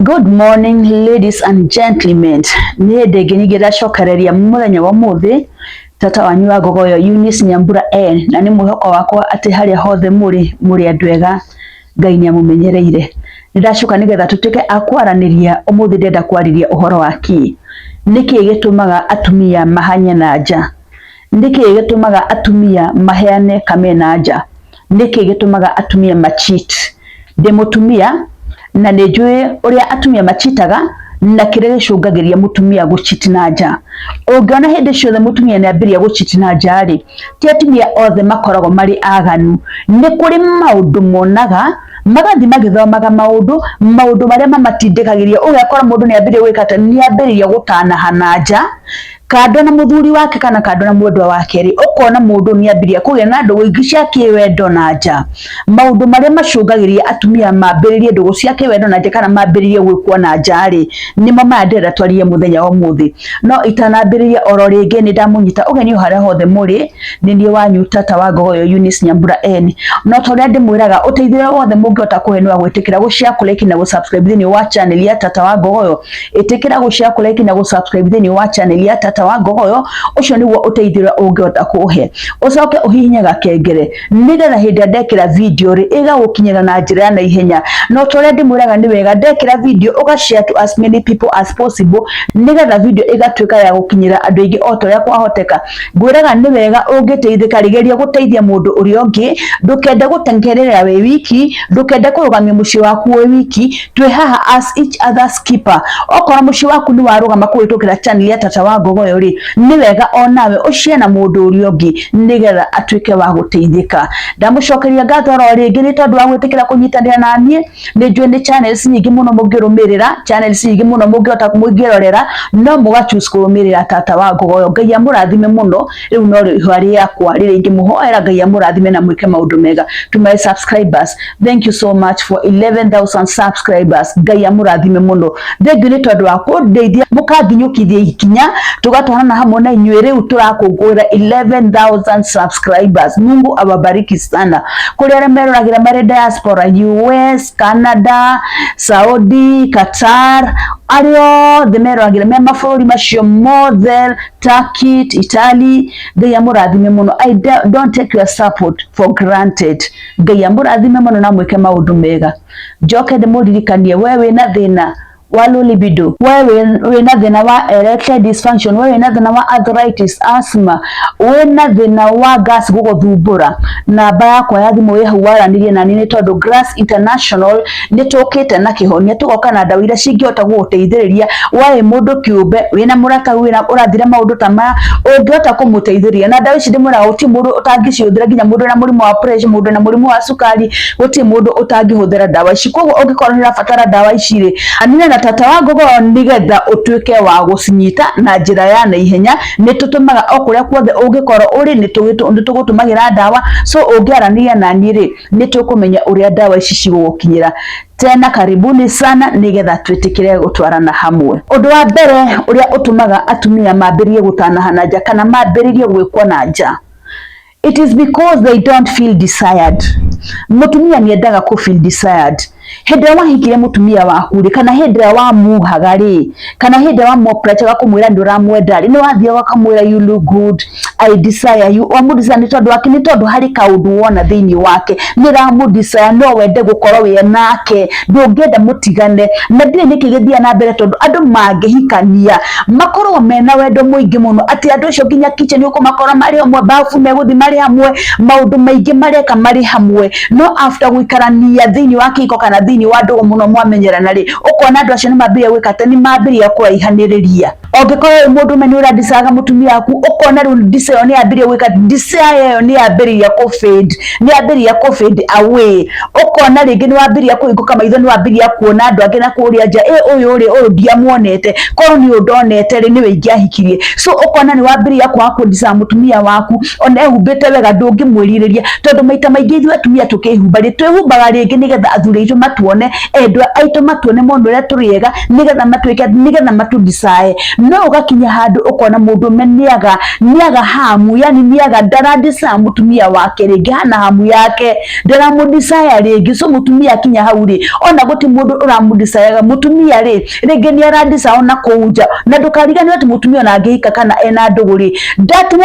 Good morning, ladies and gentlemen. Niĩ ndĩngĩnyigĩra cokereria mũthenya wa mũthĩ tata wanyu wa Gogoyo Eunice Nyambura N, na nĩ mwĩhoko wakwa atĩ harĩa hothe mũrĩ andũ ega, Ngai nĩamũmenyereire. Nĩndacoka nĩgetha tũtuĩke a kwaranĩria ũmũthĩ. Ndĩrenda kwarĩria ũhoro wa kĩ. Nĩkĩ gĩtũmaga atumia mahanye na nja? Nĩkĩ gĩtũmaga atumia maheane kamena nja? Nĩkĩ gĩtũmaga atumia macheat? Ndĩ mũtumia na nĩnjũĩ ũrĩa atumia machitaga na kĩrĩa gĩcũngagĩrĩria mũtumia gũcheat na nja. Ũngĩona hĩndĩ ciothe mũtumia nĩambĩrĩria gũcheat na nja rĩ, ti atumia othe makoragwo marĩ aganu. Nĩ kũrĩ maũndũ monaga magathi magĩthomaga maũndũ marĩa mamatindĩkagĩria. Ũgakora mũndũ nĩambĩrĩria gwĩka atĩ nĩambĩrĩria gũtanaha na nja kando na mũthuri wake kana kando na mwendwa wake rĩ, ũkona mũndũ nĩambĩrĩria kũgĩa na ndũgũ ingĩ cia kĩwendo na nja. Maũndũ marĩa macũngagĩrĩria atumia mambĩrĩrie ndũgũ cia kĩwendo na nja kana mambĩrĩrie gwĩkwo na nja rĩ, nĩmo maya ndĩrenda twarĩrie mũthenya wa ũmũthĩ. No itanambĩrĩria oro rĩngĩ nĩndamũnyita ũgeni harĩa hothe mũrĩ. Nĩ niĩ wanyu tata wa Gogoyo Eunice Nyambura N. No torĩa ndĩmwĩraga ũteithĩrĩrio wothe mũngĩhota kũhe nĩ wa gwĩtĩkĩra gũshare, kũlike na gũsubscribe thĩinĩ wa channel ya tata wa Gogoyo. Ĩtĩkĩra gũshare, kũlike na gũsubscribe thĩinĩ wa channel ya tata wa Gogoyo. Ũcio nĩguo ũteithĩrĩrio ũngĩhota kũhe. Ũcoke ũhihinyaga kengere nĩgetha hĩndĩ ĩrĩa ndekĩra video rĩ, ĩgagũkinyĩra na njĩra ya naihenya. No torĩa ndĩmwĩraga nĩ wega ndekĩra video ũgashare to as many people as possible nĩgetha video ĩgatuĩka ya gũkinyĩra andũ aingĩ o torĩa kwahoteka. Ngwĩraga nĩ wega ũngĩteithĩka rĩgeria gũteithia mũndũ ũrĩa ũngĩ. Ndũkende gũtengerera wĩ wiki, ndũkende kũrũgamia mũciĩ waku wĩ wiki. Twĩ haha as each other's keeper. Okorwo mũciĩ waku nĩ warũgama kũhĩtũkĩra channel ya tata wa Gogoyo rĩ, nĩ wega onawe ũcie na mũndũ ũrĩa ũngĩ nĩgetha atuĩke wa gũteithĩka. Ndamũcokeria ngatho oro rĩngĩ nĩ tondũ wa gwĩtĩkĩra kũnyitanĩra na niĩ. Nĩnjũĩ nĩ channels nyingĩ mũno mũngĩrũmĩrĩra, channels nyingĩ mũno mũngĩhota mũngĩrorera, no mũgachoose kũrũmĩrĩra tata wa Gogoyo. Ngai amũrathime mũno. Rĩu no rĩhwa rĩakwa rĩrĩa ingĩmũhoera Ngai amũrathime na mwĩke maũndũ mega. To my subscribers, thank you so much for 11,000 subscribers. Ngai amũrathime mũno. Thengiũ nĩ tondũ wa kũndeithia mũkanginyũkithia ikinya tugatwarana hamwe na inyuĩ. Rĩu tũrakũngũĩra 11,000 subscribers. Mungu awabariki sana. Kũrĩ arĩa meroragĩra marĩ diaspora, US, Canada, Saudi, Qatar, arĩa othe meroragĩra me mabũrũri macio mothe, Turkey, Italy, Ngai amũrathime mũno. I don't take your support for granted. Ngai amũrathime mũno na mwĩke maũndũ mega. Njoke ndĩmũririkanie we wĩna thĩna wa low libido, wewe wĩna thĩna wa erectile dysfunction, wewe wĩna thĩna wa arthritis, asthma, wĩna thĩna wa gas gũgũthumbũra, namba yakwa ya thimũ ĩ hau waranĩrie na niĩ, nĩ tondũ Grace International nĩtũkĩte na kĩhonia, tũgoka na ndawa iria cingĩhota gũgũteithĩrĩria. Waĩ mũndũ kĩũmbe wĩna mũrata wĩna ũrathira maũndũ ta maya, ũngĩhota kũmũteithĩrĩria na ndawa ici. Ndĩmwĩraga gũtirĩ mũndũ ũtangĩcihũthĩra, nginya mũndũ na mũrimũ wa pressure, mũndũ na mũrimũ wa cukari, gũtirĩ mũndũ ũtangĩhũthĩra ndawa ici. Koguo ũngĩkorwo nĩ ũrabatara ndawa ici rĩ, anina na tata wa Gogoyo nĩgetha ũtuĩke wa gũcinyita na njĩra ya naihenya. Nĩtũtũmaga o kũrĩa kuothe ũngĩkorwo ũrĩ, nĩtũgũtũmagĩra ndawa. So ũngĩaranĩria na niĩ rĩ, nĩtũkũmenya ũrĩa ndawa ici cigũgũkinyĩra. Tena karibuni sana nĩgetha twĩtĩkĩre gũtwarana hamwe. Ũndũ wa mbere ũrĩa ũtũmaga atumia mambĩrĩrie gũtanaha na nja kana mambĩrĩrie gwĩkwo na nja, it is because they don't feel desired. Mũtumia nĩendaga kũ feel desired. Hĩndĩ ĩrĩa wahikire mũtumia waku rĩ, kana hĩndĩ ĩrĩa wamuhaga rĩ, kana hĩndĩ ĩrĩa wamũapproach kũmwĩra ndũramwenda rĩ, nĩwathiaga ũkamwĩra you look good, I desire you. Wamũdesire nĩ tondũ wake, nĩ tondũ harĩ kaũndũ wona thĩinĩ wake nĩramũdesire, no wende gũkorwo wĩ nake, ndũngĩenda mũtigane. Na ndĩrĩ nĩkĩ gĩthiaga na mbere, tondũ andũ mangĩhikania makorwo mena wendo mũingĩ mũno atĩ andũ acio nginya kitchen ũkũmakora marĩ hamwe, bafu megũthi marĩ hamwe, maũndũ maingĩ mareka marĩ hamwe. No after gũikarania thĩinĩ wa kĩhiko kana thĩinĩ wa ndũgũ mũno mwamenyerana rĩ, ũkona andũ acio nĩmambĩrĩria gwĩka atĩ nĩmambĩrĩria kũraihanĩrĩria. Ũngĩkorwo mũndũ ũmwe nĩũradisaga mũtumia waku, ũkona rĩu ndisa ĩyo nĩyambĩrĩria gwĩka, ndisa ĩyo nĩyambĩrĩria kũ-fade, nĩyambĩrĩria kũ-fade away. Ũkona rĩngĩ nĩwambĩrĩria kũhingũka maitho, nĩwambĩrĩria kuona andũ angĩ na kũũria nja, ũyũ rĩ, ũyũ ndiamuonete, korwo nĩ ũndonete rĩ, nĩwe ingĩahikirie. So ũkona nĩwambĩrĩria kwaga kũdisa mũtumia waku, ona ehumbĩte wega ndũngĩmwĩrirĩria, tondũ maita maingĩ ithuĩ atumia tũkĩhumba rĩ, twĩhumbaga rĩngĩ nĩgetha athuri aitũ matuone, endwa aitũ matuone mũndũ ũrĩa tũrĩega, nĩgetha matuĩke, nĩgetha matũdisae. no ugakinya handu ukona mundu niaga hamu, yani niaga daradisa mutumia wake ringi hana hamu yake ndaramudisaya ringi. So mutumia akinya hau ri ona guti mundu uramudisayaga mutumia ri ringi ni aradisa ona kuja na ndukarigane ati mutumia ona angihika kana ena nduguri ndati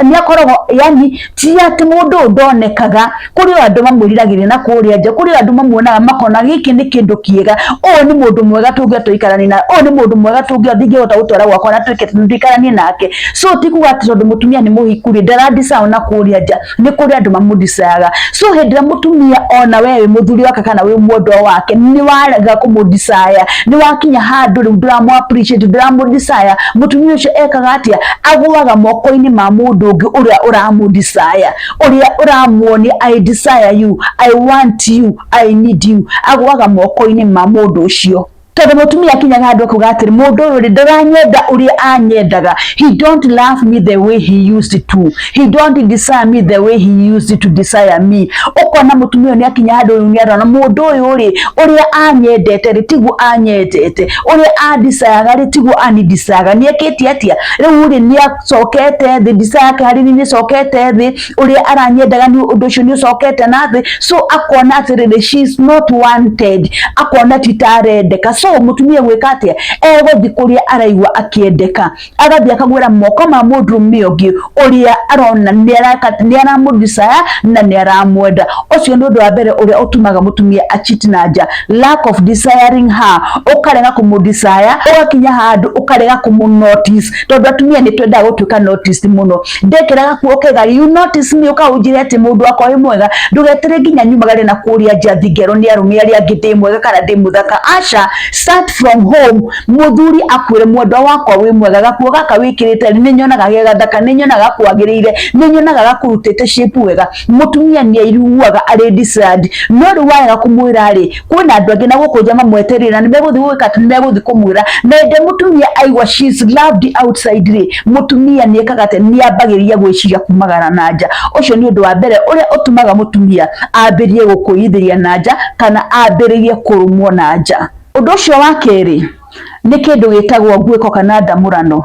niakoragwo yani ti ati mundu ndonekaga kuri andu mamwiriragiria na kuria nja kuri andu mamuonaga makona giki ni kindu kiega o ni mundu mwega tungia tuikarani na o ni mundu mwega tungia thingihota gutwara gwakwa na tuikarani nake. So tikuga ati tondu mutumia ni muhikuri ndaradisa ona kuria nja ni kuri andu mamudisayaga. So hendira mutumia ona wewe muthuri wake kana we mwendwa wake ni warega kumudisaya ni wakinya handu ri nduramu appreciate ndiramudisaya mutumia ucio ekaga atia agwaga moko-ini ma mundu ungi uria uramudisaya uria uramuoni I desire you, I want you, I need you, agwaga moko-ini ma mundu ucio. Tondu mutumia akinya handu akuga atiri mundu uyu ndaranyenda uria anyendaga, he don't love me the way he used to, he don't desire me the way he used to desire me. Ukona mutumia ni akinya handu ni arona mundu uyu ri uria anyendete ri tigu anyendete uria adisayaga ri tigu anidisayaga ni eketi atia riu ri ni acokete the desire kari ni cokete thi uria aranyendaga ni undu ucio ni cokete na thi. So akona atiri she is not wanted, akona titarendeka. So mutumia gwika atia eguthi kuria araigwa akiendeka agathia akagwira moko ma mundu miongi uria arona ni aramudisaya na ni aramwenda. Ucio ni undu wa mbere uria utumaga mutumia achiti na nja, lack of desiring her. Ukarega kumudisaya ugakinya handu ukarega kumunotice tondu atumia ni twenda gutuika notice muno ndekeraga kuokega you notice me ukaujire ati mundu wakwa wi mwega ndugetere nginya nyumagare na kuria nja thingero ni arumia aria ngiti mwega kana ndi muthaka. Asha, start from home. Muthuri akwire mwendwa wakwa wi mwega gakuo gaka wikirite ni nyonaga gega thaka ni nyonaga kwagirire ni nyonaga gakurutite shape wega. Mutumia ni airuaga ari desired no ri waga kumwira ri kwina andu angi na guku jama mweterera ni meguthi gwika ni meguthi kumwira na ende mutumia aigwa she is loved outside ri mutumia ni ekagate ni ambagiria gwiciria kumagara na nja. Ucio ni undu wa mbere uria utumaga mutumia ambirie gukuithiria na nja kana ambirie kurumwo na nja. Undu ucio wa keri ni kindu gitagwo nguiko kana ndamurano.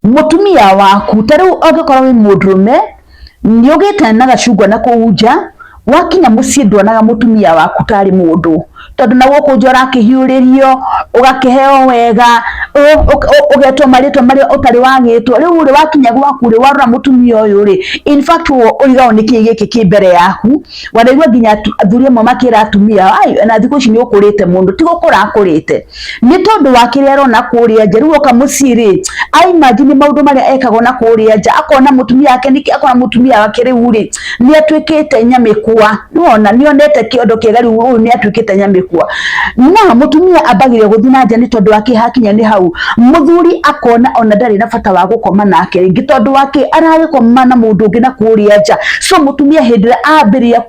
Mutumia waku tariu angikorwo wi mundurume ni ugite na gacungwa na kuunja wakinya mucii nduonaga mutumia waku tari mundu tondu na guku njora kihiuririo ugakiheo wega ugetwo maritwa maria utari wagitwo riu ri wakinya gwaku ri warora mutumia uyu ri in fact urigao niki giki ki mbere yaku wanaigua nginya athuri amwe makira atumia ai na thiku ici ni ukurite mundu ti gukura akurite ni tondu wakire arona kuria nja riu oka mucii ri ai imagine maundu maria ekagwo na kuria nja akona mutumia wake niki akona mutumia wake riu ri ni atwikite nyamikwa nona nionete kiondo kiega riu uyu ni atwikite nyamikwa na mutumia ambagiria guthi na nja ni tondu wake hakinya ni hau muthuri akona ona ndari na bata wa gukoma nake ringi tondu wake aragikoma na mundu ungi na kuria nja. So mutumia hindira ambiria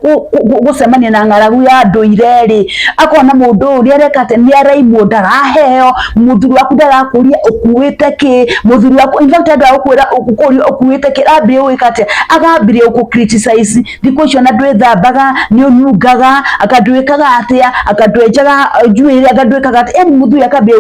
gucemania na ng'aragu ya nduire ri akona mundu uria rekate ni araimwo ndaraheo muthuri waku ndarakuria ukuite ki muthuri waku in fact ndarakwira ukuite ki ambiria wikate agambiria uku-criticize thiku icio na ndwithambaga ni unungaga akandwikaga atia akandwenjaga njuiri akandwikaga atia yani muthuri akambia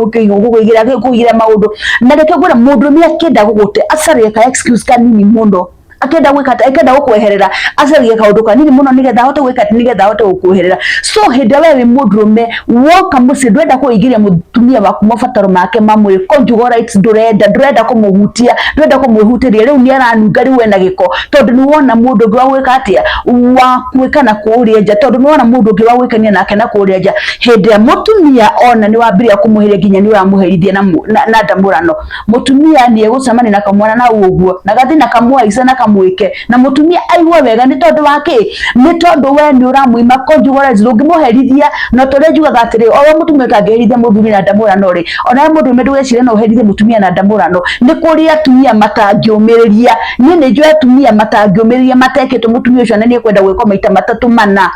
kugira maundu na reke gwira mundu ni akenda gugute acarie ka excuse kanini muno akenda gwikata akenda gukweherera acarie kaundu kanini muno nigetha ahote gwikata nigetha ahote gukweherera. So hinde wewe mundurume woka muci ndwenda kuigiria mutumia waku mabataro make mamwe conjugal rights ndurenda kumuhutia ndurenda kumwihutiria riu ni aranunga riu ena giko tondu ni wona mundu ungi wa gwika atia wa gwika na kuria nja tondu ni wona mundu ungi wa gwikania nake na kuria nja hinde mutumia ona ni wambiria kumuhiria nginya ni uramuherithia na ndamurano. Mutumia ni egucemania na kamwana na uguo na gathi na kamwaica na mwike na mutumia aigwa wega ni tondu wake ni tondu we ni uramuima conjugal rights ndungimuherithia na tore njugaga atiri o mutumia kangiherithia muthuri na ndamurano ri ona mundu medugecire no uherithie mutumia na ndamurano ni kuri atumia matangiumiriria ni njue atumia matangiumiriria matekete mutumia ucio na ni kwenda gwiko maita matatu mana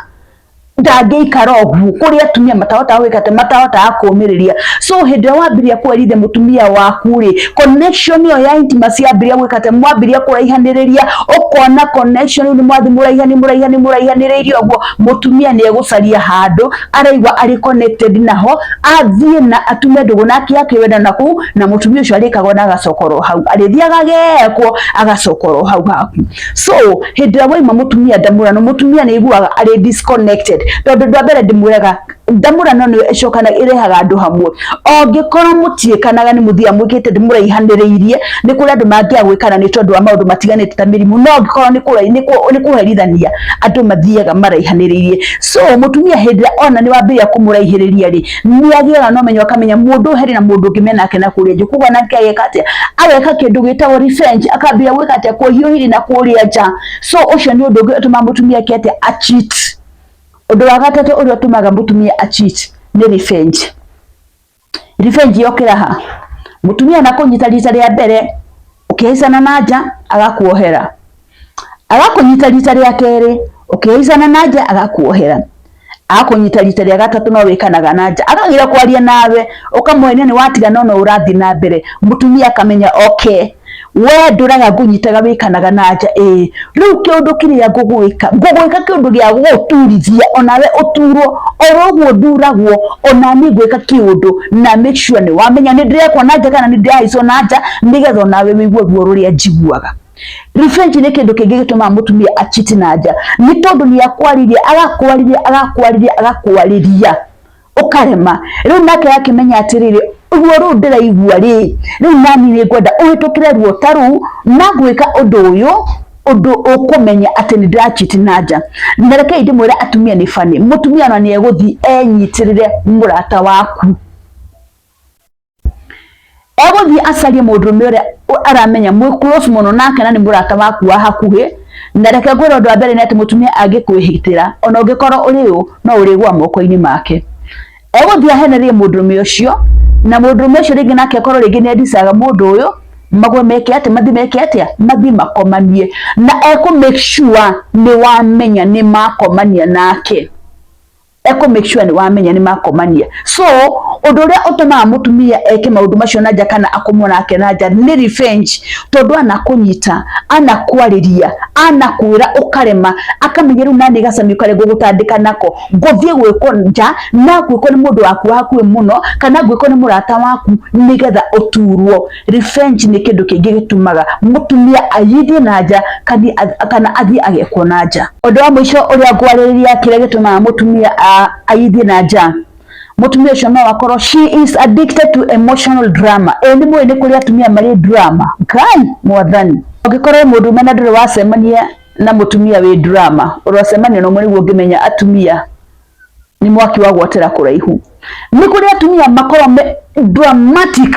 ndangĩikara ũguo kũrĩa atumia matahota gwĩkate matahota kũũmĩrĩria. So hĩndĩ ĩrĩa wambiria kwerithia mũtumia waku rĩ, connection ĩyo ya intimacy yambiria gwĩkate, mwambiria kũraihanĩrĩria, ũkona connection nĩ mwathi mũraihanĩrĩirie ũguo, mũtumia nĩ egũcaria handũ araigua arĩ connected naho, athiĩ na atume ndũgũ nake akĩwenda naku, na mũtumia ũcio arĩkagwo na agacokorwo hau, arĩthiaga agekwo agacokorwo hau haku. So hĩndĩ ĩrĩa waima mũtumia ndamũrano, mũtumia nĩ aiguaga arĩ disconnected, tondũ ndwa mbere ndĩmwĩraga ndamũrano nĩ ĩcokana ĩrehaga andũ hamwe. Ongĩkorwo mũtiĩkanaga nĩ mũthia mwĩkĩte ndĩmũraihanĩrĩirie, nĩ kũrĩ andũ mangĩaga gwĩkana nĩ tondũ wa maũndũ matiganĩte ta mĩrimũ, no angĩkorwo nĩ kũherithania andũ mathiaga maraihanĩrĩirie. So mũtumia hĩndĩ ĩrĩa ona nĩ wambĩrĩria kũmũraihĩrĩria rĩ, nĩ agĩaga na ũmenyo akamenya mũndũ ũyũ harĩ na mũndũ ũngĩ menake na kũrĩa nja, koguo nake ageka atĩa, ageka kĩndũ gĩtagwo revenge, akambĩrĩria gwĩka atĩa, kũhiũ hiri na kũrĩa nja. So ũcio nĩ ũndũ ũngĩ ũtũmaga mũtumia eke atĩa, a-cheat. Ũndũ wa gatatũ ũrĩa ũtũmaga mũtumia a-cheat nĩ revenge. Revenge yokĩra ha? Mũtumia nakũnyita rita rĩa mbere, ũkĩhaicana na nja agakuohera, agakũnyita rita rĩa kerĩ, ũkĩhaicana na nja agakuohera, agakũnyita rita rĩa gatatũ no wĩkanaga na nja, akagira kwaria nawe, ũkamwenia nĩ watigana no ũrathiĩ na mbere. Mũtumia akamenya okay, we ndũraga ngũnyitaga wĩkanaga na nja, rĩu kĩũndũ kĩrĩa ngũgwĩka kĩũndũ gĩa gũgũturithia onawe ũturwo, oro ũguo nduragwo onaniĩ ngwĩka kĩũndũ na make sure nĩ wamenya nĩ ndĩrekwo na nja kana nĩ ndĩrahaicwo na nja, nĩgetha onawe wĩigue ruo rũrĩa njiguaga. Revenge nĩ kĩndũ kĩngĩ gĩtũmaga mũtumia a-cheat na nja, nĩ tondũ nĩ agakwarĩria ũkarema. Rĩu nake akĩmenya atĩrĩrĩ, ruo rũu ndĩraigua rĩ, rĩu nani nĩ ngwenda ũhĩtũkĩre ruo ta rũu na gwĩka ũndũ ũyũ, ũndũ ũkũmenya atĩ nĩ ndĩra-cheat na nja. Na reke ndĩmwĩre atumia nĩ funny, mũtumia ona nĩ egũthiĩ enyitĩrĩre mũrata waku, egũthiĩ acarie mũndũrũme ũrĩa aramenya mwĩ close mũno nake na nĩ mũrata waku wa hakuhĩ. Na reke ngwĩre ũndũ wa mbere nĩ atĩ mũtumia angĩkwĩhĩtĩra, ona ũngĩkorwo ũrĩ ũũ, no ũrĩgwa moko-inĩ make. Egũthiĩ ahenerie mũndũrũme ũcio, na mũndũrũme ũcio rĩngĩ nake akorwo rĩngĩ nĩ endicaga mũndũ ũyũ, magwe meke atĩa, mathiĩ makomanie, na make sure nĩ wamenya nĩ makomania nake, make sure nĩ wamenya nĩ makomania. So ũndũ ũrĩa ũtũmaga mũtumia eke maũndũ macio na nja kana akũmwo nake na nja nĩ revenge, tondũ anakũnyita, anakwarĩria, anakwĩra ũkarema, akamenya rĩu nani gacamio karĩa ngũgũtandĩka nako, ngũthiĩ gwĩkwo nja, na gwĩkwo nĩ mũndũ waku wa hakuhĩ mũno, kana gwĩkwo nĩ mũrata waku, nĩgetha ũturwo. Revenge nĩ kĩndũ kĩngĩ gĩtũmaga mũtumia ayithie na nja kana athiĩ agekwo na nja. Ũndũ wa mũico ũrĩa ngwarĩrĩria kĩrĩa gĩtũmaga mũtumia ayithie na nja, mũtumia ũcio no akorwo she is addicted to emotional drama. Nĩ mũĩ nĩ kũrĩ atumia marĩ drama, Ngai mwathani. Ũngĩkorwo mũndũ na ndũrĩ wacemania na mũtumia wĩ drama, ũracemania na ũmwe nĩguo ũngĩmenya atumia nĩ mwaki wa gwatĩra kũraihu. Nĩ kũrĩ atumia makorwo dramatic,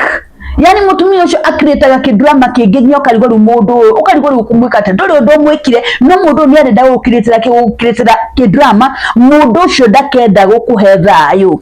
yani mũtumia ũcio akirĩtaga kĩdrama kĩngĩ nginya ũkarigwo rĩu mũndũ ũyũ, ũkarigwo rĩu kũmwĩka atĩa, ndũrĩ ũndũ ũmwĩkire, no mũndũ nĩ arenda gũkirĩtĩra kĩdrama. Mũndũ ũcio ndakenda gũkũhe thayũ,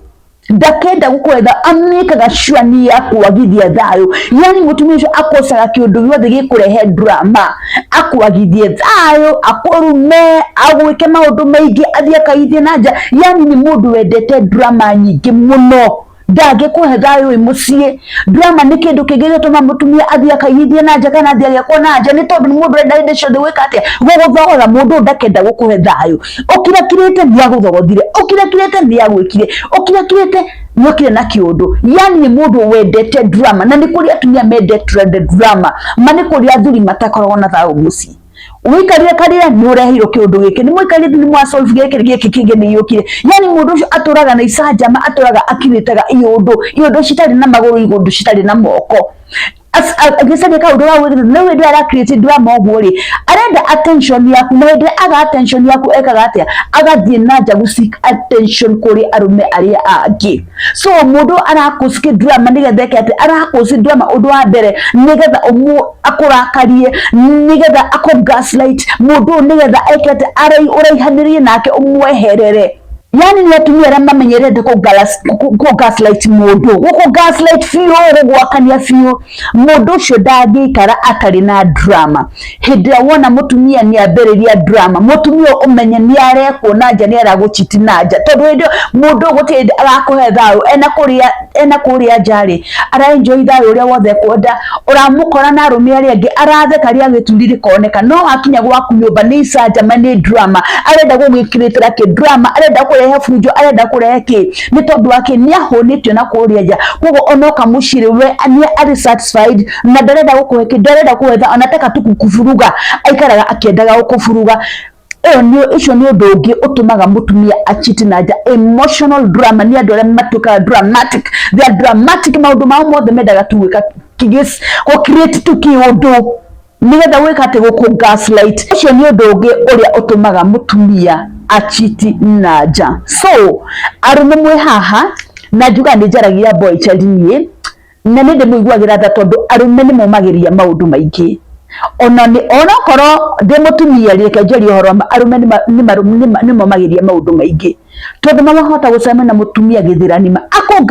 ndakenda gũkwetha, amĩkaga sure nĩ akwagithia thayũ. Yani mũtumia ũcio akocaga kĩũndũ gĩothe gĩkũrehe drama, akwagithie thayũ, akũrume, agwĩke maũndũ maingĩ, athiĩ akaithie na nja. Yani nĩ mũndũ wendete drama nyingĩ mũno, ndangĩkũhe thayũ wĩ mũciĩ. Drama nĩ kĩndũ kĩngĩ gĩtũma mũtumia athiĩ akaiyithie na nja kana athiĩ agekwo na nja, nĩ tondũ nĩ mũndũ ũrenda hĩndĩ ciothe gwĩka atĩa, gũgũthogotha. Mũndũ ũyũ ndakenda gũkũhe thayũ, ũkirakirĩte nĩ agũthogothire, ũkirakirĩte nĩ agwĩkire, ũkirakirĩte nĩ okire na kĩũndũ. Yani nĩ mũndũ wendete drama, na nĩ kũrĩ atumia mendete drama, ma nĩ kũrĩ athuri matakoragwo na thayũ mũciĩ. Ũikarire karĩa nĩ ũreheirwo kĩũndũ gĩkĩ, nĩ mũikarire nĩ mwa solve gĩkĩ kĩngĩ nĩ yũkire. Yani mũndũ ũcio atũraga na icanjama, atũraga akirĩtaga iũndũ citarĩ na magũrũ, iũndũ citarĩ na moko. Agĩcaria kaũndũ ga gwĩkĩra, no hĩndĩ ĩrĩa ara-create drama ũguo rĩ, arenda attention yaku, na hĩndĩ ĩrĩa aga attention yaku ekaga atĩa, agathiĩ na nja gũ-seek attention kũrĩ arũme arĩa angĩ. So mũndũ ara-cause drama nĩgetha eke atĩ, ara-cause drama ũndũ wa mbere nĩgetha akũrakarie, nĩgetha akũ-gaslight mũndũ ũyũ, nĩgetha eke atĩ ũraihanĩrie nake ũmweherere. yani ni atumia ra mamenyerete ko gaslight mundu guko gaslight fio gwakania fio mundu ucio ndangikara atari na drama hindira wona mutumia ni ambiriria drama mutumia umenye ni arekwo nanja ni araguchiti nanja tondu ndio mundu gutinde arakuhe thayo ena kuria njari ara enjoy thayo uria wothe kwenda uramukora na arumia ri angi aratheka ri agituriri koneka no akinya gwaku nyumba ni sajama ni drama arenda gugikiritira ki drama arenda kurehe fujo arenda kurehe ki ni tondu wake ni ahonitio na kuria nja kogo onoka mushiri we ni ari satisfied na ndarenda gukuhe ki ndarenda kuhetha anataka tu kukufuruga aikaraga akiendaga gukufuruga icio ni undu ungi utumaga mutumia achiti nanja emotional drama ni andu aria matuka dramatic they are dramatic maundu mao mothe mendaga tu gwika kigis ko create tu kiundu nigetha gwika ati guku gaslight icio ni undu ungi uria utumaga mutumia achiti nanja so arume mwe haha na juga ni njaragia boy child nie na ni ndimuiguagira tha tondu arume ni momagiria maundu maingi ona koro de mutumia reke njeri horo arume ni momagiria maundu maingi tondu mamahota gucema na mutumia githirani ako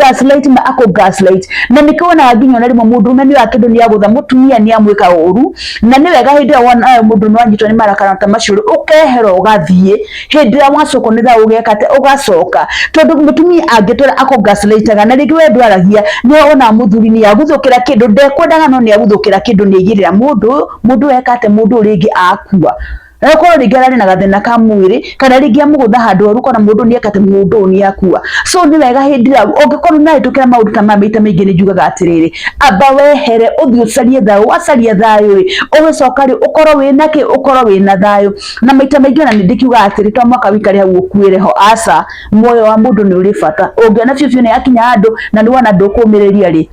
gaslight na nikona nginya na rimwe mundu ni wa kindu ni agutha mutumia ni amwika uru na ni wega hindi wona mundu no anyitwo ni marakara ta macuru ukehero ugathie hindi wacoko ni tha ugekate ugacoka tondu mutumia angitora ako gaslightaga na ringi we ndwaragia ni ona muthuri ni aguthukira kindu ndekwendaga no ni aguthukira kindu ni igirira mundu ekate mundu ringi akua Rako rigera na gathina ka mwiri kana ringi amugutha handu oru kona mundu ni ekate mundu ni akua so ni wega hindira ungikorwo na itukira maundu ta mambita maingi ni njugaga atiriri aba wehere uthi ucarie thayo wacaria thayo ugicoka ri ukorwo wina ki ukorwo wina thayo na maita maingi na ndikiuga atiri to mwaka wikari hau ukuire ho aca moyo wa mundu ni uri bata ungiona biu ni akinya handu na ni wona ndukumiriria ri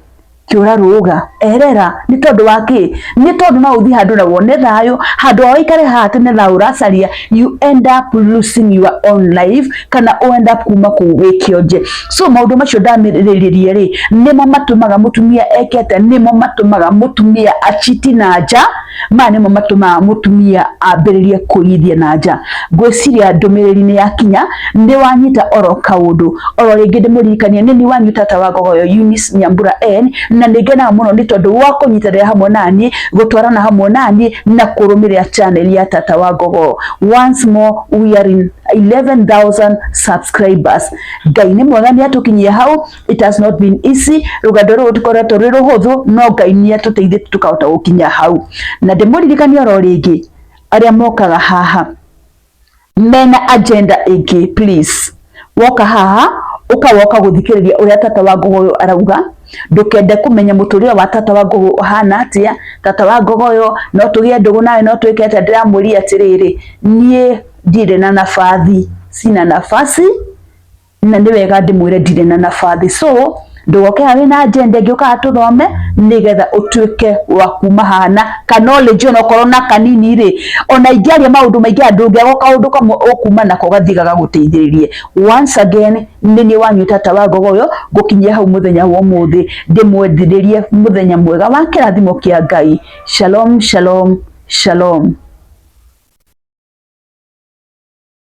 kiura ruga erera ni tondu wake ni tondu na uthi handu na wone thayo handu waikare hati ne thayo uracaria you end up losing your own life kana end up kuma kuwikionje so maundu macio ndamiriririe ri nimo matumaga mutumia ekete nimo matumaga mutumia achiti nanja nimo matumaga mutumia ambiririe kuithia nanja gwiciria ndumiriri ni yakinya ni wanyita oro kaundu oro ringi ndimuririkania ni wanyita tawagogoyo Eunice Nyambura N na nigena muno ni tondu wa kunyitarira hamwe nani gutwarana hamwe nani na kurumiria channel ya Tata wa Gogo. Once more we are in 11,000 subscribers. Ngai ni mwega ni atukinyia hau. It has not been easy. Rugendo ru tukoretwo ri ruhuthu no Ngai ni atuteithie tukahota gukinya hau. Na ndimuririkania ro ringi aria mokaga haha mena agenda ingi please woka haha ukawoka guthikiriria uria Tata wa Gogo arauga ndukende kumenya muturire wa Tata wa Gogo hana atia Tata wa Gogo no tugie ndugu nawe no twikete ndiramuri atiriri nie ndire na nafathi sina nafasi na ndi wega ndimwire ndire na nafathi so ndugoke hawe na agenda ngioka tuthome nigetha utuike wa kuma hana ka knowledge no korona kanini ri ona ingiaria maundu maingi andu ngiagoka undu kamwe ukuma nako gathigaga guteithiririe once again ni wanyu Tata wa Gogo gukinyia hau muthenya wa umuthi ndimwendiririe muthenya mwega wa kirathimo kia Ngai. Shalom shalom shalom.